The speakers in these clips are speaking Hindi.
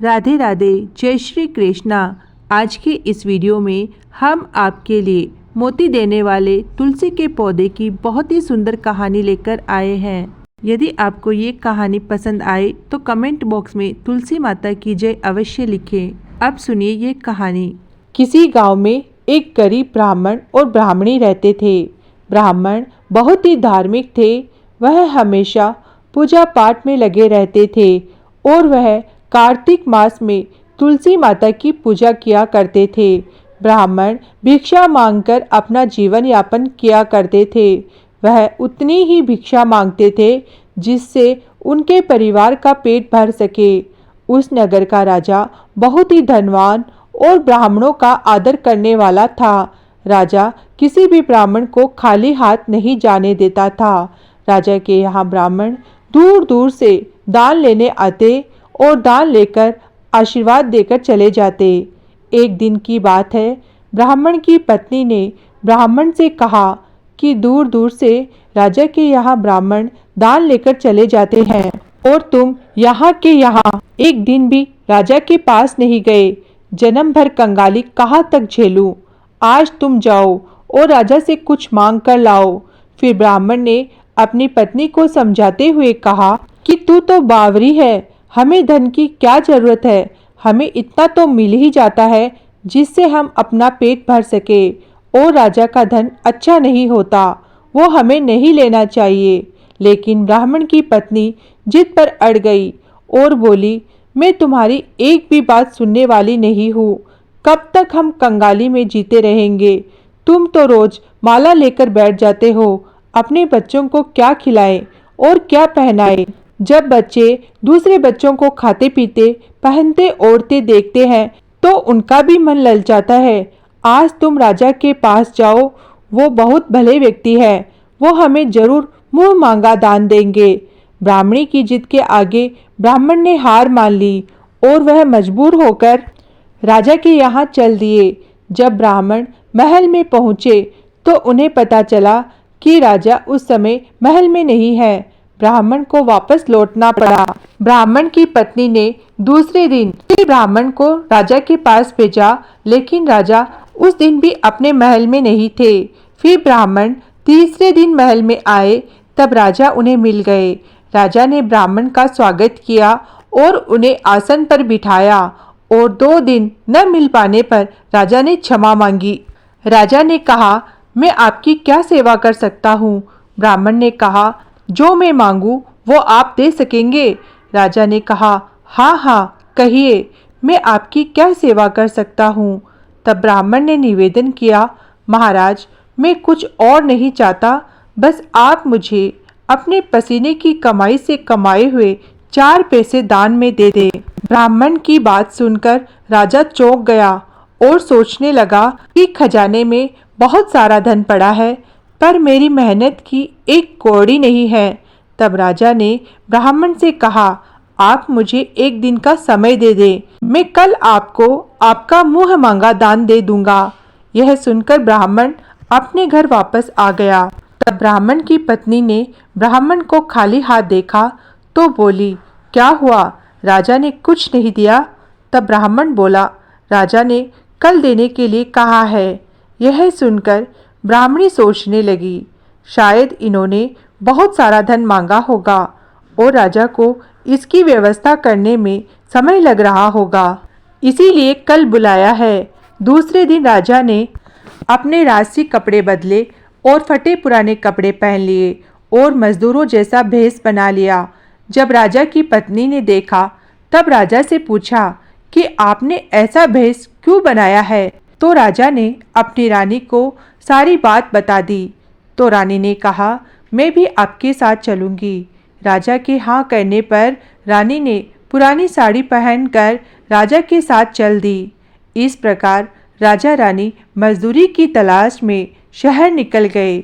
राधे राधे, जय श्री कृष्णा। आज की इस वीडियो में हम आपके लिए मोती देने वाले तुलसी के पौधे की बहुत ही सुंदर कहानी लेकर आए हैं। यदि आपको ये कहानी पसंद आए तो कमेंट बॉक्स में तुलसी माता की जय अवश्य लिखें। अब सुनिए ये कहानी। किसी गांव में एक गरीब ब्राह्मण और ब्राह्मणी रहते थे। ब्राह्मण बहुत ही धार्मिक थे। वह हमेशा पूजा पाठ में लगे रहते थे और वह कार्तिक मास में तुलसी माता की पूजा किया करते थे। ब्राह्मण भिक्षा मांगकर अपना जीवन यापन किया करते थे। वह उतनी ही भिक्षा मांगते थे जिससे उनके परिवार का पेट भर सके। उस नगर का राजा बहुत ही धनवान और ब्राह्मणों का आदर करने वाला था। राजा किसी भी ब्राह्मण को खाली हाथ नहीं जाने देता था। राजा के यहाँ ब्राह्मण दूर दूर से दान लेने आते और दान लेकर आशीर्वाद देकर चले जाते। एक दिन की बात है, ब्राह्मण की पत्नी ने ब्राह्मण से कहा कि दूर दूर से राजा के यहाँ ब्राह्मण दान लेकर चले जाते हैं और तुम यहाँ के यहाँ एक दिन भी राजा के पास नहीं गए। जन्म भर कंगाली कहाँ तक झेलूं? आज तुम जाओ और राजा से कुछ मांग कर लाओ। फिर ब्राह्मण ने अपनी पत्नी को समझाते हुए कहा कि तू तो बावरी है, हमें धन की क्या जरूरत है, हमें इतना तो मिल ही जाता है जिससे हम अपना पेट भर सके। और राजा का धन अच्छा नहीं होता, वो हमें नहीं लेना चाहिए। लेकिन ब्राह्मण की पत्नी जिद पर अड़ गई और बोली, मैं तुम्हारी एक भी बात सुनने वाली नहीं हूँ। कब तक हम कंगाली में जीते रहेंगे? तुम तो रोज माला लेकर बैठ जाते हो। अपने बच्चों को क्या खिलाएं और क्या पहनाएं? जब बच्चे दूसरे बच्चों को खाते पीते पहनते ओढ़ते देखते हैं तो उनका भी मन ललचाता है। आज तुम राजा के पास जाओ, वो बहुत भले व्यक्ति है, वो हमें जरूर मुंह मांगा दान देंगे। ब्राह्मणी की जिद के आगे ब्राह्मण ने हार मान ली और वह मजबूर होकर राजा के यहाँ चल दिए। जब ब्राह्मण महल में पहुँचे तो उन्हें पता चला कि राजा उस समय महल में नहीं है। ब्राह्मण को वापस लौटना पड़ा। ब्राह्मण की पत्नी ने दूसरे दिन ब्राह्मण को राजा के पास भेजा, लेकिन राजा उस दिन भी अपने महल में नहीं थे। फिर ब्राह्मण तीसरे दिन महल में आए, तब राजा उन्हें मिल गए। राजा ने ब्राह्मण का स्वागत किया और उन्हें आसन पर बिठाया और 2 दिन न मिल पाने पर राजा ने क्षमा मांगी। राजा ने कहा, मैं आपकी क्या सेवा कर सकता हूँ? ब्राह्मण ने कहा, जो मैं मांगू वो आप दे सकेंगे? राजा ने कहा, हाँ हाँ कहिए, मैं आपकी क्या सेवा कर सकता हूँ? तब ब्राह्मण ने निवेदन किया, महाराज मैं कुछ और नहीं चाहता, बस आप मुझे अपने पसीने की कमाई से कमाए हुए 4 पैसे दान में दे दे। ब्राह्मण की बात सुनकर राजा चौंक गया और सोचने लगा कि खजाने में बहुत सारा धन पड़ा है, पर मेरी मेहनत की एक कौड़ी नहीं है। तब राजा ने ब्राह्मण से कहा, आप मुझे एक दिन का समय दे दें, मैं कल आपको आपका मुंह मांगा दान दे दूंगा। यह सुनकर ब्राह्मण अपने घर वापस आ गया। तब ब्राह्मण की पत्नी ने ब्राह्मण को खाली हाथ देखा तो बोली, क्या हुआ? राजा ने कुछ नहीं दिया? तब ब्राह्मण बोला, राजा ने कल देने के लिए कहा है। यह सुनकर ब्राह्मणी सोचने लगी, शायद इन्होंने बहुत सारा धन मांगा होगा और राजा को इसकी व्यवस्था करने में समय लग रहा होगा, इसीलिए कल बुलाया है। दूसरे दिन राजा ने अपने राजसी कपड़े बदले और फटे पुराने कपड़े पहन लिए और मजदूरों जैसा भेष बना लिया। जब राजा की पत्नी ने देखा तब राजा से पूछा कि आपने ऐसा भेष क्यों बनाया है? तो राजा ने अपनी रानी को सारी बात बता दी। तो रानी ने कहा, मैं भी आपके साथ चलूंगी। राजा के हाँ कहने पर रानी ने पुरानी साड़ी पहनकर राजा के साथ चल दी। इस प्रकार राजा रानी मजदूरी की तलाश में शहर निकल गए।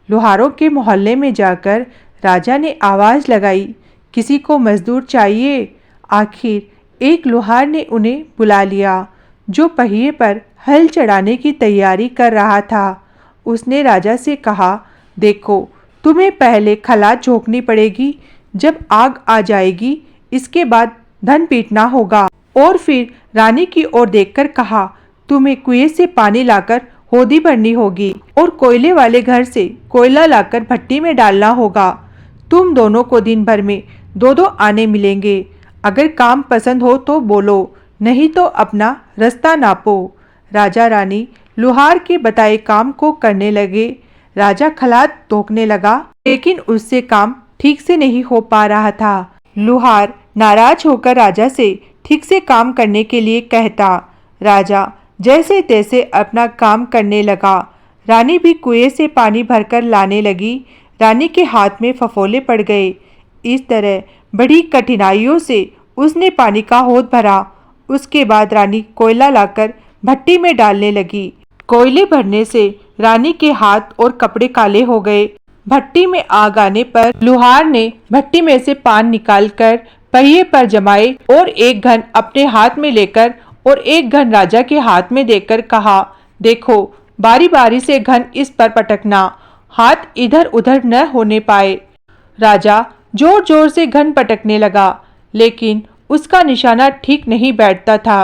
लोहारों के मोहल्ले में जाकर राजा ने आवाज़ लगाई, किसी को मजदूर चाहिए? आखिर एक लोहार ने उन्हें बुला लिया, जो पहिए पर हल चढ़ाने की तैयारी कर रहा था। उसने राजा से कहा, देखो तुम्हें पहले खलात झोंकनी पड़ेगी, जब आग आ जाएगी इसके बाद धन पीटना होगा। और फिर रानी की ओर देखकर कहा, तुम्हें कुएं से पानी लाकर होदी भरनी होगी और कोयले वाले घर से कोयला लाकर भट्टी में डालना होगा। तुम दोनों को दिन भर में 2-2 आने मिलेंगे। अगर काम पसंद हो तो बोलो, नहीं तो अपना रास्ता नापो। राजा रानी लुहार के बताए काम को करने लगे। राजा खलात ठोकने लगा, लेकिन उससे काम ठीक से नहीं हो पा रहा था। लुहार नाराज होकर राजा से ठीक से काम करने के लिए कहता। राजा जैसे तैसे अपना काम करने लगा। रानी भी कुएं से पानी भरकर लाने लगी। रानी के हाथ में फफोले पड़ गए। इस तरह बड़ी कठिनाइयों से उसने पानी का हौद भरा। उसके बाद रानी कोयला लाकर भट्टी में डालने लगी। कोयले भरने से रानी के हाथ और कपड़े काले हो गए। भट्टी में आग आने पर लुहार ने भट्टी में से पान निकालकर पहिए पर जमाए और एक घन अपने हाथ में लेकर और एक घन राजा के हाथ में देकर कहा, देखो बारी बारी से घन इस पर पटकना, हाथ इधर उधर न होने पाए। राजा जोर जोर से घन पटकने लगा, लेकिन उसका निशाना ठीक नहीं बैठता था।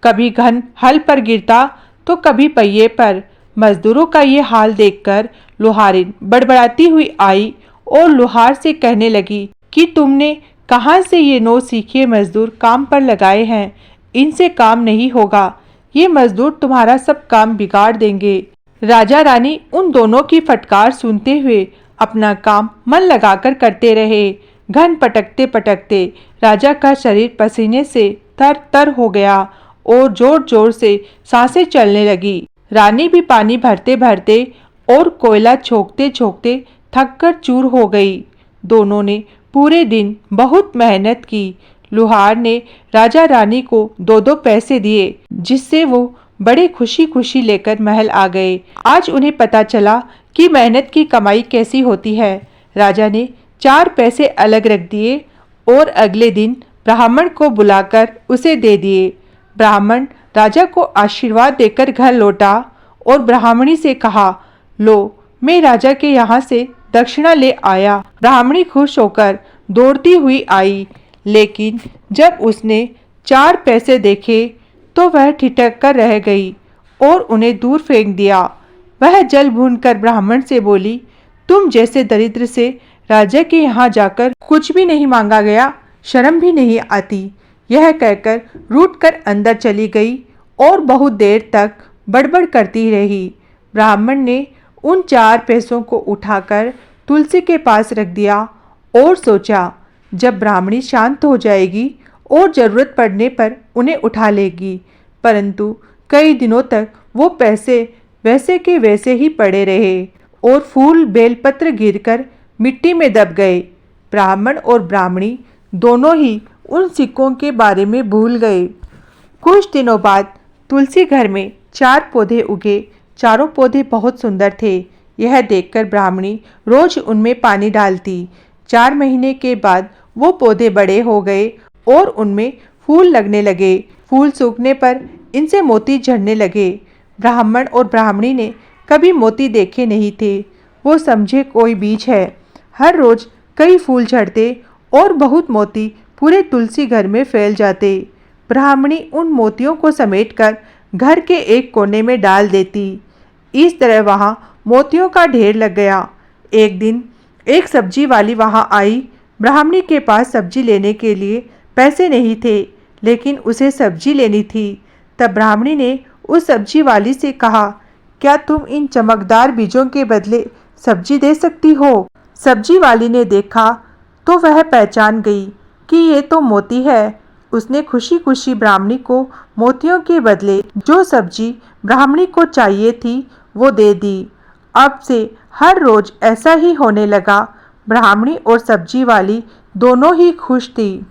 कभी घन हल पर गिरता तो कभी पहिए पर। मजदूरों का ये हाल देखकर लुहारिन बड़बड़ाती हुई आई और लुहार से कहने लगी कि तुमने कहाँ से ये 9 सीखे मजदूर काम पर लगाए हैं? इनसे काम नहीं होगा। ये मजदूर तुम्हारा सब काम बिगाड़ देंगे। राजा रानी उन दोनों की फटकार सुनते हुए अपना काम मन लगाकर करते रहे। घन पटकते पटकते राजा का शरीर पसीने से तर तर हो गया और जोर जोर से सांसें चलने लगी। रानी भी पानी भरते भरते और कोयला छोकते छोकते थककर चूर हो गई। दोनों ने पूरे दिन बहुत मेहनत की। लुहार ने राजा रानी को 2-2 पैसे दिए, जिससे वो बड़े खुशी खुशी लेकर महल आ गए। आज उन्हें पता चला कि मेहनत की कमाई कैसी होती है। राजा ने 4 पैसे अलग रख दिए और अगले दिन ब्राह्मण को बुलाकर उसे दे दिए। ब्राह्मण राजा को आशीर्वाद देकर घर लौटा और ब्राह्मणी से कहा, लो मैं राजा के यहाँ से दक्षिणा ले आया। ब्राह्मणी खुश होकर दौड़ती हुई आई, लेकिन जब उसने 4 पैसे देखे तो वह ठिठक कर रह गई और उन्हें दूर फेंक दिया। वह जल भूनकर ब्राह्मण से बोली, तुम जैसे दरिद्र से राजा के यहाँ जाकर कुछ भी नहीं मांगा गया, शर्म भी नहीं आती। यह कहकर रूठकर अंदर चली गई और बहुत देर तक बड़बड़ करती रही। ब्राह्मण ने उन 4 पैसों को उठाकर तुलसी के पास रख दिया और सोचा, जब ब्राह्मणी शांत हो जाएगी और जरूरत पड़ने पर उन्हें उठा लेगी। परंतु कई दिनों तक वो पैसे वैसे के वैसे ही पड़े रहे और फूल बेलपत्र गिरकर मिट्टी में दब गए। ब्राह्मण और ब्राह्मणी दोनों ही उन सिक्कों के बारे में भूल गए। कुछ दिनों बाद तुलसी घर में 4 पौधे उगे। चारों पौधे बहुत सुंदर थे। यह देखकर ब्राह्मणी रोज उनमें पानी डालती। 4 महीने के बाद वो पौधे बड़े हो गए और उनमें फूल लगने लगे। फूल सूखने पर इनसे मोती झड़ने लगे। ब्राह्मण और ब्राह्मणी ने कभी मोती देखे नहीं थे। वो समझे कोई बीज है। हर रोज कई फूल झड़ते और बहुत मोती पूरे तुलसी घर में फैल जाते। ब्राह्मणी उन मोतियों को समेटकर घर के एक कोने में डाल देती। इस तरह वहाँ मोतियों का ढेर लग गया। एक दिन एक सब्जी वाली वहाँ आई। ब्राह्मणी के पास सब्जी लेने के लिए पैसे नहीं थे, लेकिन उसे सब्जी लेनी थी। तब ब्राह्मणी ने उस सब्जी वाली से कहा, क्या तुम इन चमकदार बीजों के बदले सब्जी दे सकती हो? सब्जी वाली ने देखा तो वह पहचान गई कि ये तो मोती है। उसने खुशी खुशी ब्राह्मणी को मोतियों के बदले जो सब्जी ब्राह्मणी को चाहिए थी वो दे दी। अब से हर रोज ऐसा ही होने लगा। ब्राह्मणी और सब्जी वाली दोनों ही खुश थी।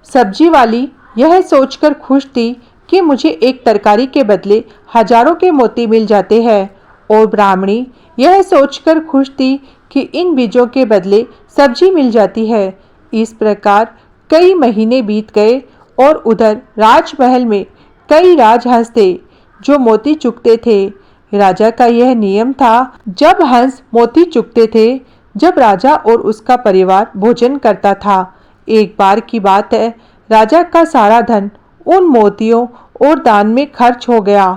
सब्जी वाली यह सोचकर खुश थी कि मुझे एक तरकारी के बदले हजारों के मोती मिल जाते हैं, और ब्राह्मणी यह सोचकर खुश थी कि इन बीजों के बदले सब्जी मिल जाती है। इस प्रकार कई महीने बीत गए और उधर राजमहल में कई राजहंस थे जो मोती चुगते थे। राजा का यह नियम था, जब हंस मोती चुगते थे जब राजा और उसका परिवार भोजन करता था। एक बार की बात है, राजा का सारा धन उन मोतियों और दान में खर्च हो गया।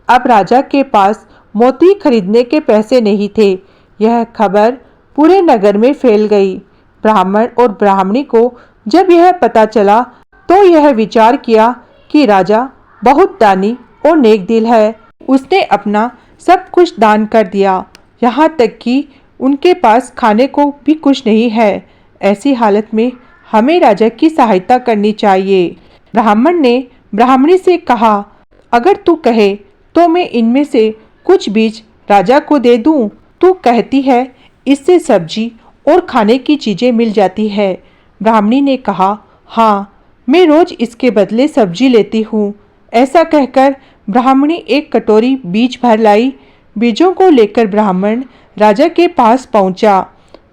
अब राजा के पास मोती खरीदने के पैसे नहीं थे। यह खबर पूरे नगर में फैल गई। ब्राह्मण और ब्राह्मणी को जब यह पता चला तो यह विचार किया कि राजा बहुत दानी और नेक दिल है। उसने अपना सब कुछ दान कर दिया, यहाँ तक कि उनके पास खाने को भी कुछ नहीं है। ऐसी हालत में हमें राजा की सहायता करनी चाहिए। ब्राह्मण ने ब्राह्मणी से कहा, अगर तू कहे तो मैं इनमें से कुछ बीज राजा को दे दूं। तू कहती है इससे सब्जी और खाने की चीजें मिल जाती है। ब्राह्मणी ने कहा, हाँ, मैं रोज इसके बदले सब्जी लेती हूँ। ऐसा कहकर ब्राह्मणी एक कटोरी बीज भर लाई। बीजों को लेकर ब्राह्मण राजा के पास पहुंचा।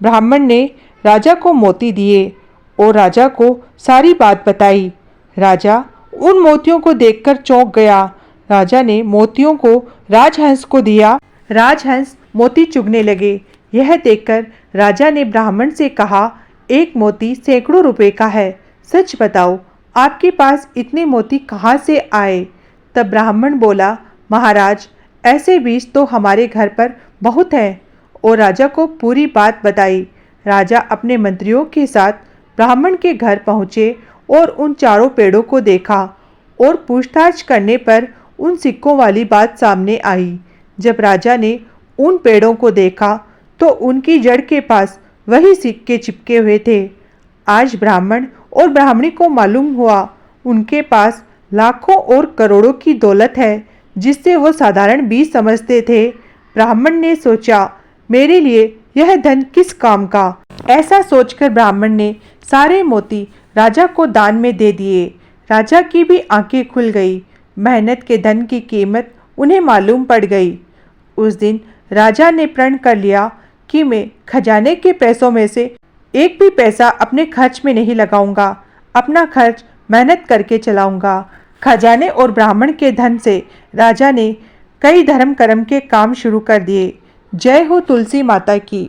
ब्राह्मण ने राजा को मोती दिए और राजा को सारी बात बताई। राजा उन मोतियों को देखकर चौंक गया। राजा ने मोतियों को राजहंस को दिया। राजहंस मोती चुगने लगे। यह देखकर राजा ने ब्राह्मण से कहा, एक मोती सैकड़ों रुपए का है। सच बताओ, आपके पास इतने मोती कहाँ से आए? तब ब्राह्मण बोला, महाराज, ऐसे बीज तो हमारे घर पर बहुत हैं। और राजा को पूरी बात बताई। राजा अपने मंत्रियों के साथ ब्राह्मण के घर पहुँचे और उन चारों पेड़ों को देखा और पूछताछ करने पर उन सिक्कों वाली बात सामने आई। जब राजा ने उन पेड़ों को देखा तो उनकी जड़ के पास वही सिक्के चिपके हुए थे। आज ब्राह्मण और ब्राह्मणी को मालूम हुआ उनके पास लाखों और करोड़ों की दौलत है, जिससे वो साधारण बीज समझते थे। ब्राह्मण ने सोचा, मेरे लिए यह धन किस काम का? ऐसा सोचकर ब्राह्मण ने सारे मोती राजा को दान में दे दिए। राजा की भी आंखें खुल गई। मेहनत के धन की कीमत उन्हें मालूम पड़ गई। उस दिन राजा ने प्रण कर लिया कि मैं खजाने के पैसों में से एक भी पैसा अपने खर्च में नहीं लगाऊंगा। अपना खर्च मेहनत करके चलाऊंगा। खजाने और ब्राह्मण के धन से राजा ने कई धर्म कर्म के काम शुरू कर दिए। जय हो तुलसी माता की।